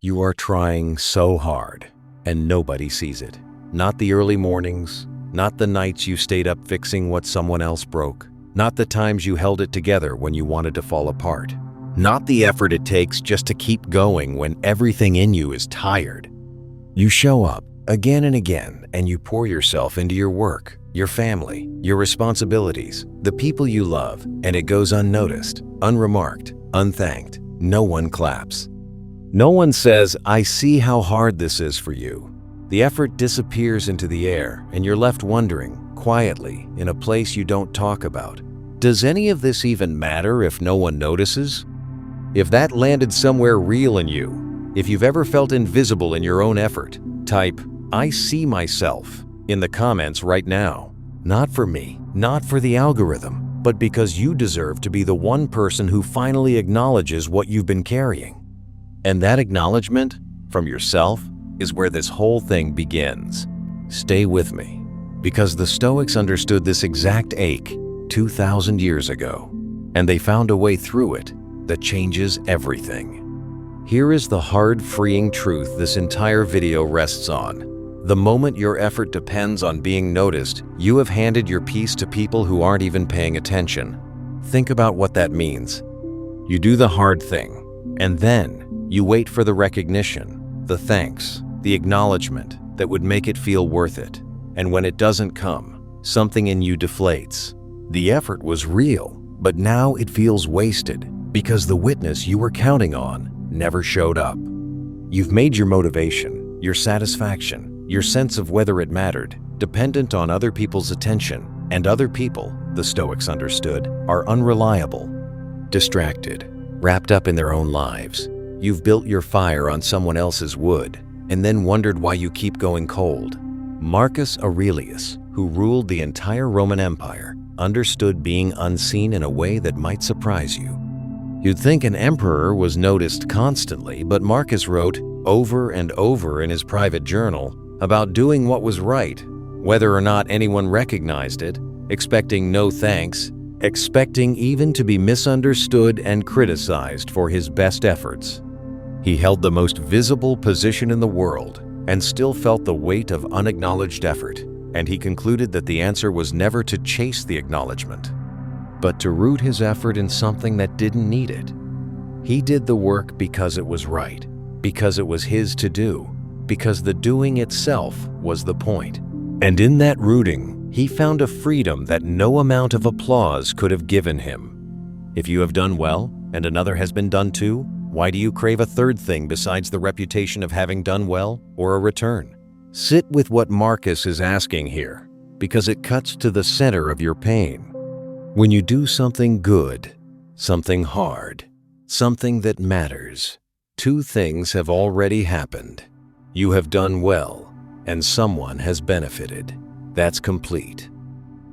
You are trying so hard, and nobody sees it. Not the early mornings, not the nights you stayed up fixing what someone else broke, not the times you held it together when you wanted to fall apart, not the effort it takes just to keep going when everything in you is tired. You show up again and again, and you pour yourself into your work, your family, your responsibilities, the people you love, and it goes unnoticed, unremarked, unthanked. No one claps. No one says, "I see how hard this is for you." The effort disappears into the air, and you're left wondering, quietly, in a place you don't talk about, does any of this even matter if no one notices? If that landed somewhere real in you, if you've ever felt invisible in your own effort, type, "I see myself," in the comments right now. Not for me, not for the algorithm, but because you deserve to be the one person who finally acknowledges what you've been carrying. And that acknowledgement from yourself is where this whole thing begins. Stay with me, because the Stoics understood this exact ache 2,000 years ago, and they found a way through it that changes everything. Here is the hard, freeing truth this entire video rests on. The moment your effort depends on being noticed, you have handed your peace to people who aren't even paying attention. Think about what that means. You do the hard thing, and then you wait for the recognition, the thanks, the acknowledgement that would make it feel worth it. And when it doesn't come, something in you deflates. The effort was real, but now it feels wasted because the witness you were counting on never showed up. You've made your motivation, your satisfaction, your sense of whether it mattered, dependent on other people's attention, and other people, the Stoics understood, are unreliable, distracted, wrapped up in their own lives. You've built your fire on someone else's wood, and then wondered why you keep going cold. Marcus Aurelius, who ruled the entire Roman Empire, understood being unseen in a way that might surprise you. You'd think an emperor was noticed constantly, but Marcus wrote over and over in his private journal about doing what was right, whether or not anyone recognized it, expecting no thanks, expecting even to be misunderstood and criticized for his best efforts. He held the most visible position in the world and still felt the weight of unacknowledged effort, and he concluded that the answer was never to chase the acknowledgement, but to root his effort in something that didn't need it. He did the work because it was right, because it was his to do, because the doing itself was the point. And in that rooting, he found a freedom that no amount of applause could have given him. If you have done well, and another has been done too, why do you crave a third thing besides the reputation of having done well or a return? Sit with what Marcus is asking here, because it cuts to the center of your pain. When you do something good, something hard, something that matters, two things have already happened. You have done well, and someone has benefited. That's complete.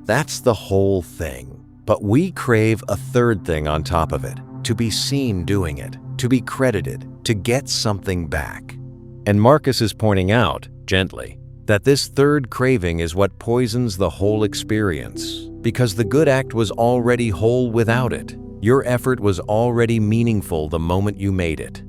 That's the whole thing. But we crave a third thing on top of it, to be seen doing it, to be credited, to get something back. And Marcus is pointing out, gently, that this third craving is what poisons the whole experience, because the good act was already whole without it. Your effort was already meaningful the moment you made it.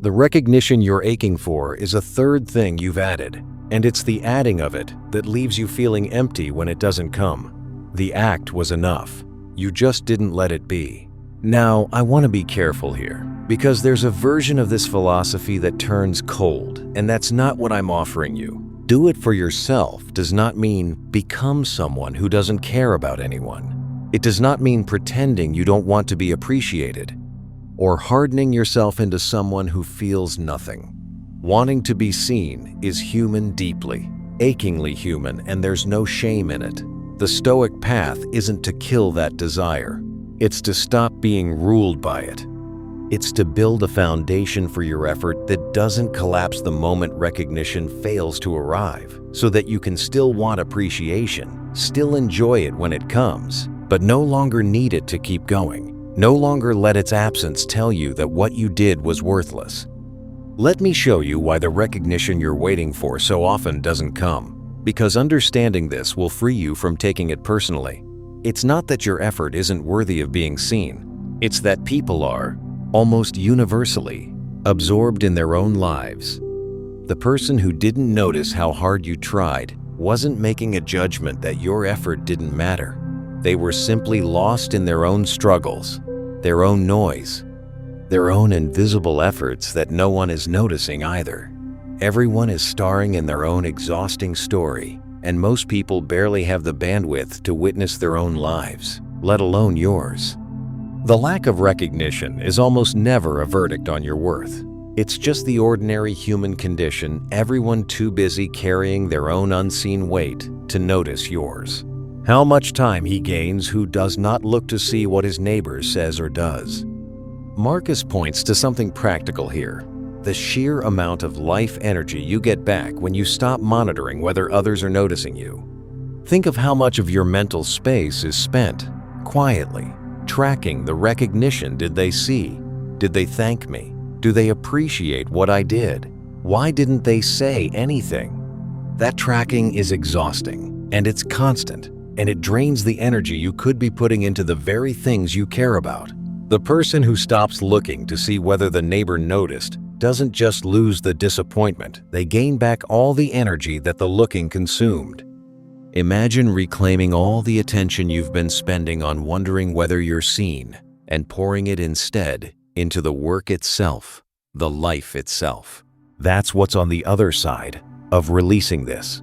The recognition you're aching for is a third thing you've added, and it's the adding of it that leaves you feeling empty when it doesn't come. The act was enough. You just didn't let it be. Now, I want to be careful here, because there's a version of this philosophy that turns cold, and that's not what I'm offering you. Do it for yourself does not mean become someone who doesn't care about anyone. It does not mean pretending you don't want to be appreciated, or hardening yourself into someone who feels nothing. Wanting to be seen is human deeply, achingly human, and there's no shame in it. The Stoic path isn't to kill that desire. It's to stop being ruled by it. It's to build a foundation for your effort that doesn't collapse the moment recognition fails to arrive, so that you can still want appreciation, still enjoy it when it comes, but no longer need it to keep going. No longer let its absence tell you that what you did was worthless. Let me show you why the recognition you're waiting for so often doesn't come, because understanding this will free you from taking it personally. It's not that your effort isn't worthy of being seen. It's that people are, almost universally, absorbed in their own lives. The person who didn't notice how hard you tried wasn't making a judgment that your effort didn't matter. They were simply lost in their own struggles, their own noise, their own invisible efforts that no one is noticing either. Everyone is starring in their own exhausting story, and most people barely have the bandwidth to witness their own lives, let alone yours. The lack of recognition is almost never a verdict on your worth. It's just the ordinary human condition, everyone too busy carrying their own unseen weight to notice yours. How much time he gains who does not look to see what his neighbor says or does. Marcus points to something practical here: the sheer amount of life energy you get back when you stop monitoring whether others are noticing you. Think of how much of your mental space is spent quietly tracking the recognition. Did they see? Did they thank me? Do they appreciate what I did? Why didn't they say anything? That tracking is exhausting, and it's constant, and it drains the energy you could be putting into the very things you care about. The person who stops looking to see whether the neighbor noticed doesn't just lose the disappointment, they gain back all the energy that the looking consumed. Imagine reclaiming all the attention you've been spending on wondering whether you're seen and pouring it instead into the work itself, the life itself. That's what's on the other side of releasing this.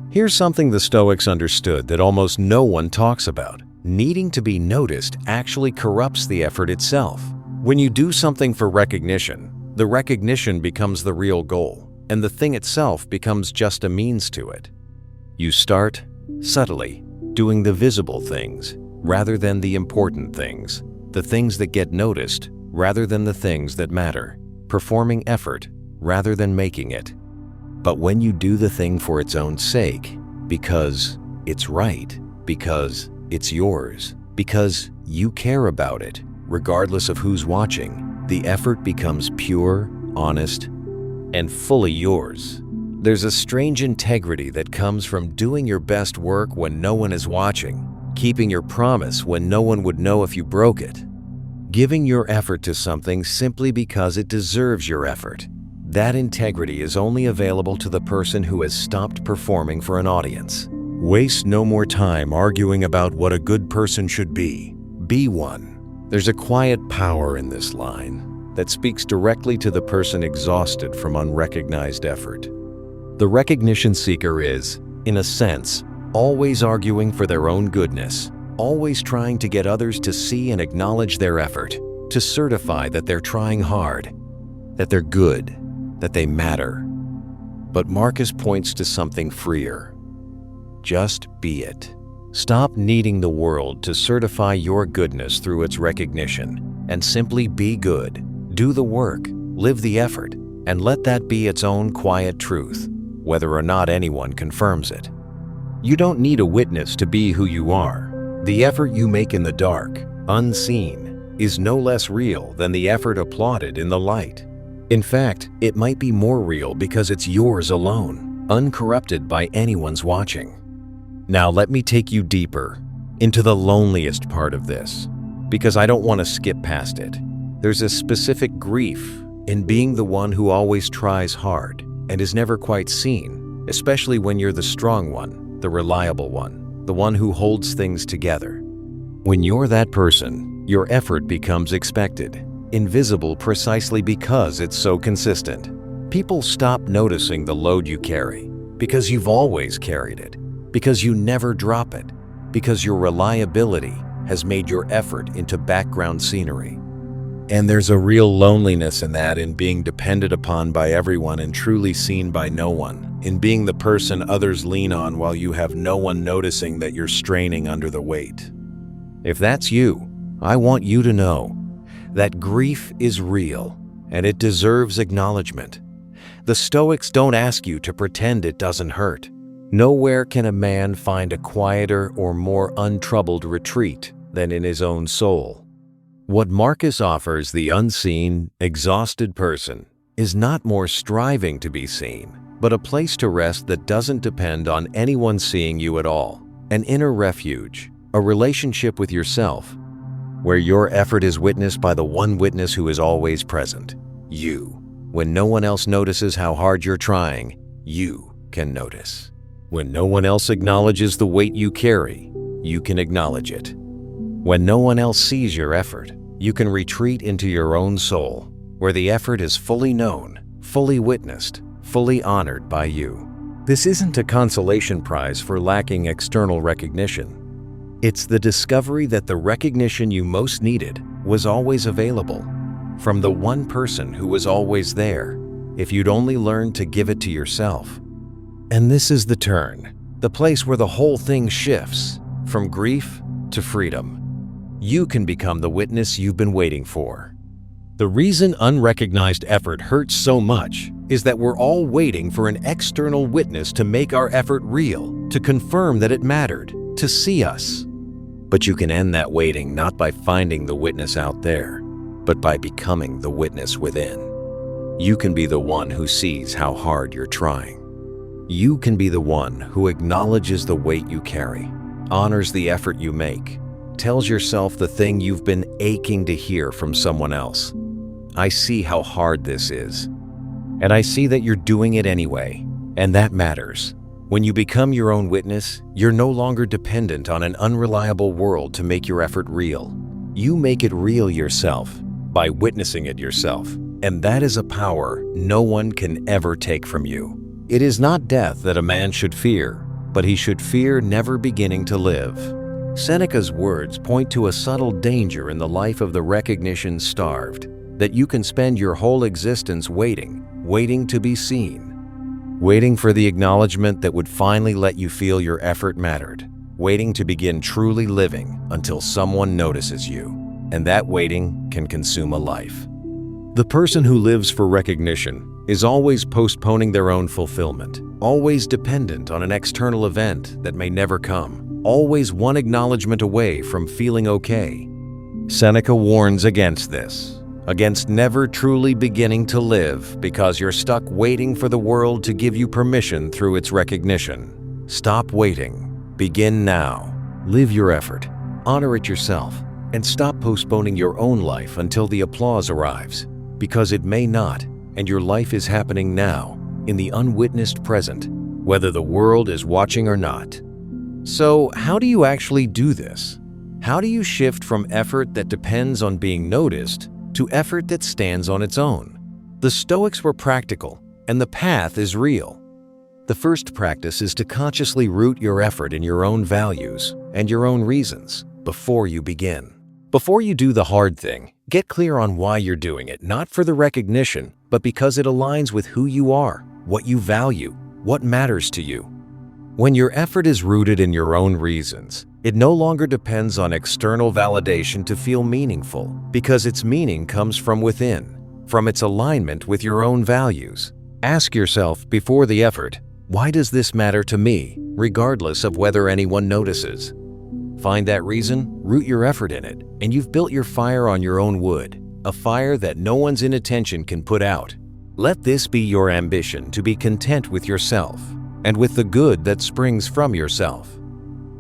Here's something the Stoics understood that almost no one talks about. Needing to be noticed actually corrupts the effort itself. When you do something for recognition, the recognition becomes the real goal, and the thing itself becomes just a means to it. You start, subtly, doing the visible things rather than the important things, the things that get noticed rather than the things that matter, performing effort rather than making it. But when you do the thing for its own sake, because it's right, because it's yours, because you care about it, regardless of who's watching, the effort becomes pure, honest, and fully yours. There's a strange integrity that comes from doing your best work when no one is watching, keeping your promise when no one would know if you broke it, giving your effort to something simply because it deserves your effort. That integrity is only available to the person who has stopped performing for an audience. Waste no more time arguing about what a good person should be. Be one. There's a quiet power in this line that speaks directly to the person exhausted from unrecognized effort. The recognition seeker is, in a sense, always arguing for their own goodness, always trying to get others to see and acknowledge their effort, to certify that they're trying hard, that they're good, that they matter. But Marcus points to something freer. Just be it. Stop needing the world to certify your goodness through its recognition, and simply be good. Do the work, live the effort, and let that be its own quiet truth, whether or not anyone confirms it. You don't need a witness to be who you are. The effort you make in the dark, unseen, is no less real than the effort applauded in the light. In fact, it might be more real because it's yours alone, uncorrupted by anyone's watching. Now let me take you deeper into the loneliest part of this, because I don't want to skip past it. There's a specific grief in being the one who always tries hard and is never quite seen, especially when you're the strong one, the reliable one, the one who holds things together. When you're that person, your effort becomes expected, invisible precisely because it's so consistent. People stop noticing the load you carry because you've always carried it, because you never drop it, because your reliability has made your effort into background scenery. And there's a real loneliness in that, in being depended upon by everyone and truly seen by no one, in being the person others lean on while you have no one noticing that you're straining under the weight. If that's you, I want you to know that grief is real and it deserves acknowledgement. The Stoics don't ask you to pretend it doesn't hurt. Nowhere can a man find a quieter or more untroubled retreat than in his own soul. What Marcus offers the unseen, exhausted person is not more striving to be seen, but a place to rest that doesn't depend on anyone seeing you at all. An inner refuge, a relationship with yourself, where your effort is witnessed by the one witness who is always present, you. When no one else notices how hard you're trying, you can notice. When no one else acknowledges the weight you carry, you can acknowledge it. When no one else sees your effort, you can retreat into your own soul, where the effort is fully known, fully witnessed, fully honored by you. This isn't a consolation prize for lacking external recognition. It's the discovery that the recognition you most needed was always available, from the one person who was always there, if you'd only learned to give it to yourself. And this is the turn, the place where the whole thing shifts, from grief to freedom. You can become the witness you've been waiting for. The reason unrecognized effort hurts so much is that we're all waiting for an external witness to make our effort real, to confirm that it mattered, to see us. But you can end that waiting not by finding the witness out there, but by becoming the witness within. You can be the one who sees how hard you're trying. You can be the one who acknowledges the weight you carry, honors the effort you make, tells yourself the thing you've been aching to hear from someone else. I see how hard this is, and I see that you're doing it anyway, and that matters. When you become your own witness, you're no longer dependent on an unreliable world to make your effort real. You make it real yourself by witnessing it yourself, and that is a power no one can ever take from you. It is not death that a man should fear, but he should fear never beginning to live. Seneca's words point to a subtle danger in the life of the recognition-starved, that you can spend your whole existence waiting to be seen. Waiting for the acknowledgement that would finally let you feel your effort mattered. Waiting to begin truly living until someone notices you. And that waiting can consume a life. The person who lives for recognition is always postponing their own fulfillment, always dependent on an external event that may never come, always one acknowledgement away from feeling okay. Seneca warns against this, against never truly beginning to live because you're stuck waiting for the world to give you permission through its recognition. Stop waiting. Begin now. Live your effort. Honor it yourself. And stop postponing your own life until the applause arrives, because it may not, and your life is happening now, in the unwitnessed present, whether the world is watching or not. So, how do you actually do this? How do you shift from effort that depends on being noticed to effort that stands on its own? The Stoics were practical, and the path is real. The first practice is to consciously root your effort in your own values and your own reasons before you begin. Before you do the hard thing, get clear on why you're doing it, not for the recognition, but because it aligns with who you are, what you value, what matters to you. When your effort is rooted in your own reasons, it no longer depends on external validation to feel meaningful, because its meaning comes from within, from its alignment with your own values. Ask yourself before the effort, why does this matter to me, regardless of whether anyone notices? Find that reason, root your effort in it, and you've built your fire on your own wood, a fire that no one's inattention can put out. Let this be your ambition to be content with yourself, and with the good that springs from yourself.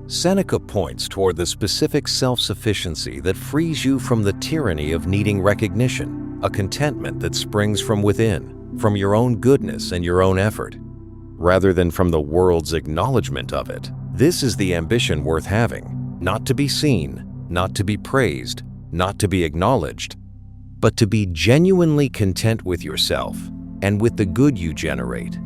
Seneca points toward the specific self-sufficiency that frees you from the tyranny of needing recognition, a contentment that springs from within, from your own goodness and your own effort, rather than from the world's acknowledgement of it. This is the ambition worth having, not to be seen, not to be praised, not to be acknowledged, but to be genuinely content with yourself and with the good you generate.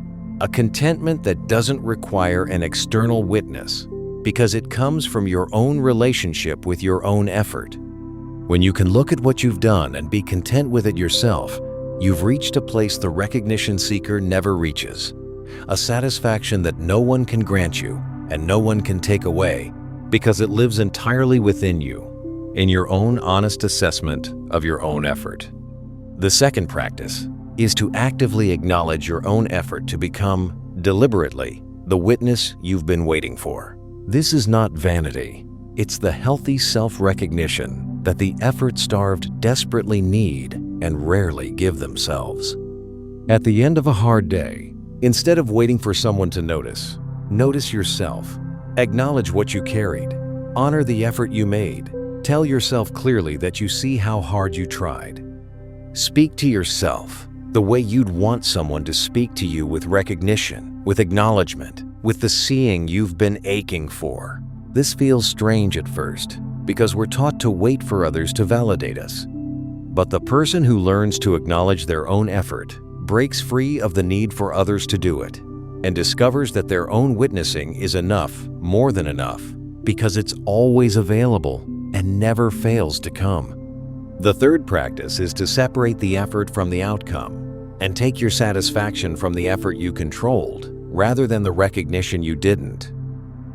A contentment that doesn't require an external witness, because it comes from your own relationship with your own effort. When you can look at what you've done and be content with it yourself, you've reached a place the recognition seeker never reaches, a satisfaction that no one can grant you and no one can take away, because it lives entirely within you, in your own honest assessment of your own effort. The second practice is to actively acknowledge your own effort to become, deliberately, the witness you've been waiting for. This is not vanity. It's the healthy self-recognition that the effort-starved desperately need and rarely give themselves. At the end of a hard day, instead of waiting for someone to notice yourself. Acknowledge what you carried. Honor the effort you made. Tell yourself clearly that you see how hard you tried. Speak to yourself. The way you'd want someone to speak to you with recognition, with acknowledgement, with the seeing you've been aching for. This feels strange at first, because we're taught to wait for others to validate us. But the person who learns to acknowledge their own effort breaks free of the need for others to do it, and discovers that their own witnessing is enough, more than enough, because it's always available and never fails to come. The third practice is to separate the effort from the outcome and take your satisfaction from the effort you controlled rather than the recognition you didn't.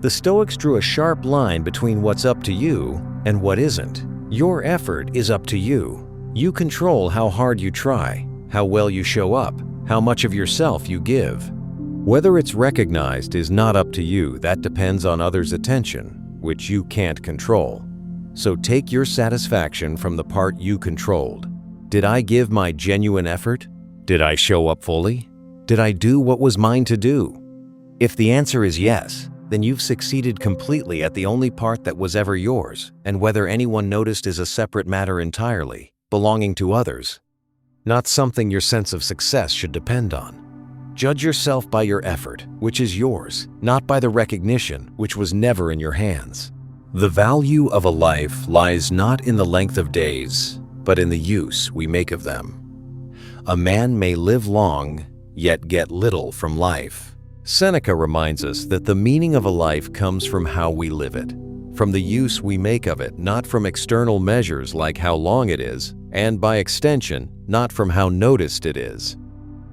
The Stoics drew a sharp line between what's up to you and what isn't. Your effort is up to you. You control how hard you try, how well you show up, how much of yourself you give. Whether it's recognized is not up to you. That depends on others' attention, which you can't control. So take your satisfaction from the part you controlled. Did I give my genuine effort? Did I show up fully? Did I do what was mine to do? If the answer is yes, then you've succeeded completely at the only part that was ever yours, and whether anyone noticed is a separate matter entirely, belonging to others, not something your sense of success should depend on. Judge yourself by your effort, which is yours, not by the recognition, which was never in your hands. The value of a life lies not in the length of days, but in the use we make of them. A man may live long, yet get little from life. Seneca reminds us that the meaning of a life comes from how we live it, from the use we make of it, not from external measures like how long it is, and by extension, not from how noticed it is.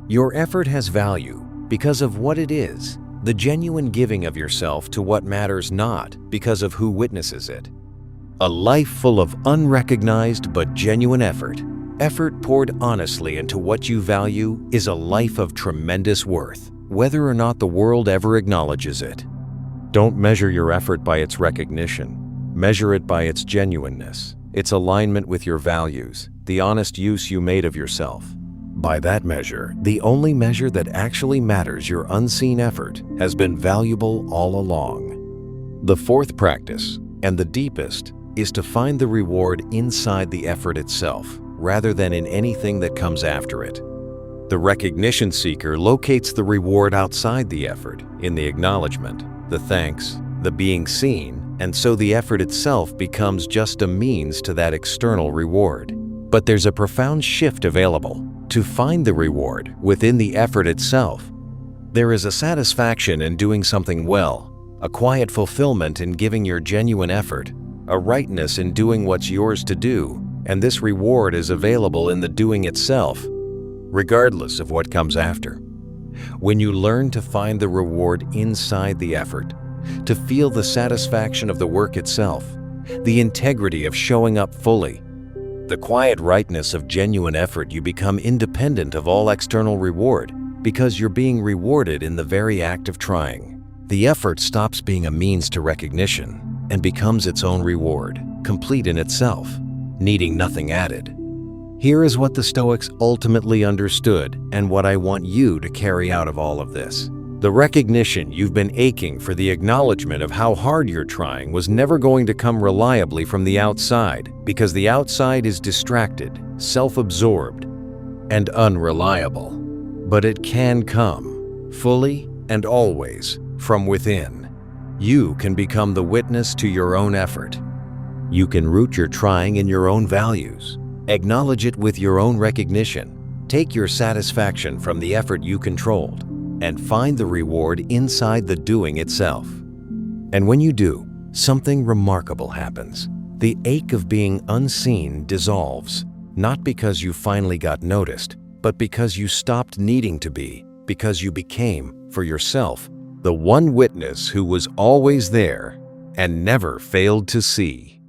Your effort has value because of what it is, the genuine giving of yourself to what matters, not because of who witnesses it. A life full of unrecognized but genuine effort poured honestly into what you value, is a life of tremendous worth, whether or not the world ever acknowledges it. Don't measure your effort by its recognition. Measure it by its genuineness, its alignment with your values, the honest use you made of yourself. By that measure, the only measure that actually matters, your unseen effort, has been valuable all along. The fourth practice, and the deepest, is to find the reward inside the effort itself, rather than in anything that comes after it. The recognition seeker locates the reward outside the effort, in the acknowledgement, the thanks, the being seen, and so the effort itself becomes just a means to that external reward. But there's a profound shift available. To find the reward within the effort itself. There is a satisfaction in doing something well, a quiet fulfillment in giving your genuine effort, a rightness in doing what's yours to do, and this reward is available in the doing itself, regardless of what comes after. When you learn to find the reward inside the effort, to feel the satisfaction of the work itself, the integrity of showing up fully, the quiet rightness of genuine effort, you become independent of all external reward because you're being rewarded in the very act of trying. The effort stops being a means to recognition and becomes its own reward, complete in itself, needing nothing added. Here is what the Stoics ultimately understood and what I want you to carry out of all of this. The recognition you've been aching for, the acknowledgement of how hard you're trying, was never going to come reliably from the outside, because the outside is distracted, self-absorbed, and unreliable. But it can come, fully and always, from within. You can become the witness to your own effort. You can root your trying in your own values, acknowledge it with your own recognition, take your satisfaction from the effort you controlled, and find the reward inside the doing itself. And when you do, something remarkable happens. The ache of being unseen dissolves, not because you finally got noticed, but because you stopped needing to be, because you became, for yourself, the one witness who was always there and never failed to see.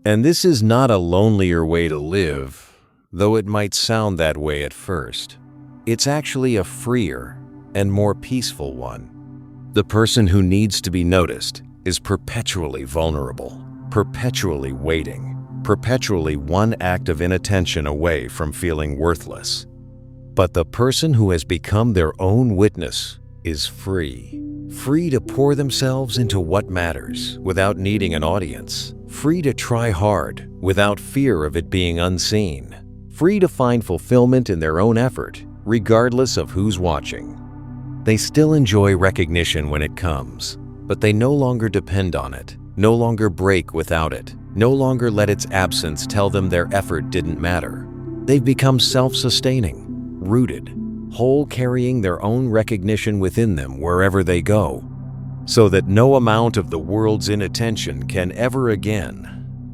And this is not a lonelier way to live, though it might sound that way at first. It's actually a freer and more peaceful one. The person who needs to be noticed is perpetually vulnerable, perpetually waiting, perpetually one act of inattention away from feeling worthless. But the person who has become their own witness is free. Free to pour themselves into what matters without needing an audience. Free to try hard without fear of it being unseen. Free to find fulfillment in their own effort, regardless of who's watching. They still enjoy recognition when it comes, but they no longer depend on it, no longer break without it, no longer let its absence tell them their effort didn't matter. They've become self-sustaining, rooted, whole, carrying their own recognition within them wherever they go, so that no amount of the world's inattention can ever again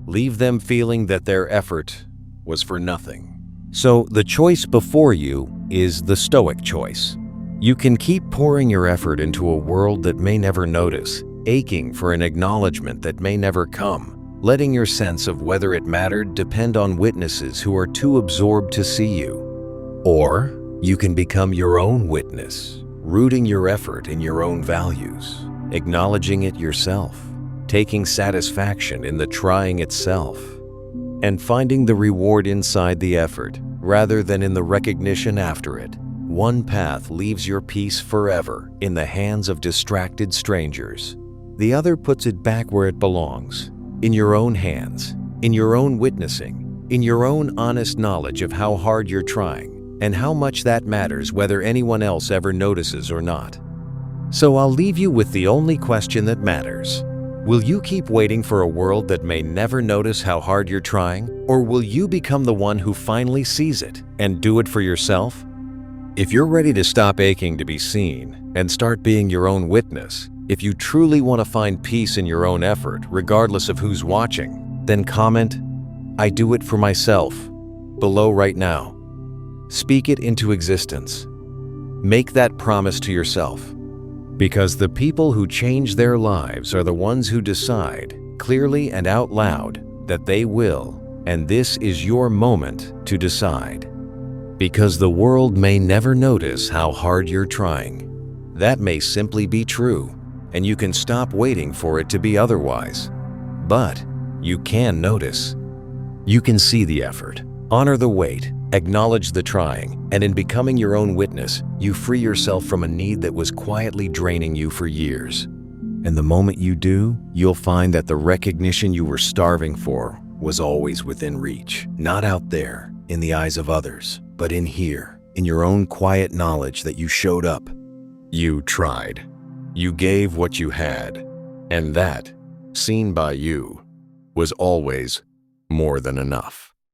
leave them feeling that their effort was for nothing. So the choice before you is the Stoic choice. You can keep pouring your effort into a world that may never notice, aching for an acknowledgement that may never come, letting your sense of whether it mattered depend on witnesses who are too absorbed to see you. Or you can become your own witness, rooting your effort in your own values, acknowledging it yourself, taking satisfaction in the trying itself, and finding the reward inside the effort rather than in the recognition after it. One path leaves your peace forever in the hands of distracted strangers. The other puts it back where it belongs, in your own hands, in your own witnessing, in your own honest knowledge of how hard you're trying, and how much that matters whether anyone else ever notices or not. So I'll leave you with the only question that matters. Will you keep waiting for a world that may never notice how hard you're trying, or will you become the one who finally sees it and do it for yourself? If you're ready to stop aching to be seen and start being your own witness, if you truly want to find peace in your own effort, regardless of who's watching, then comment, "I do it for myself," below right now. Speak it into existence. Make that promise to yourself. Because the people who change their lives are the ones who decide, clearly and out loud, that they will, and this is your moment to decide. Because the world may never notice how hard you're trying. That may simply be true, and you can stop waiting for it to be otherwise. But you can notice. You can see the effort, honor the wait, acknowledge the trying, and in becoming your own witness, you free yourself from a need that was quietly draining you for years. And the moment you do, you'll find that the recognition you were starving for was always within reach, not out there in the eyes of others, but in here, in your own quiet knowledge that you showed up. You tried. You gave what you had, and that, seen by you, was always more than enough.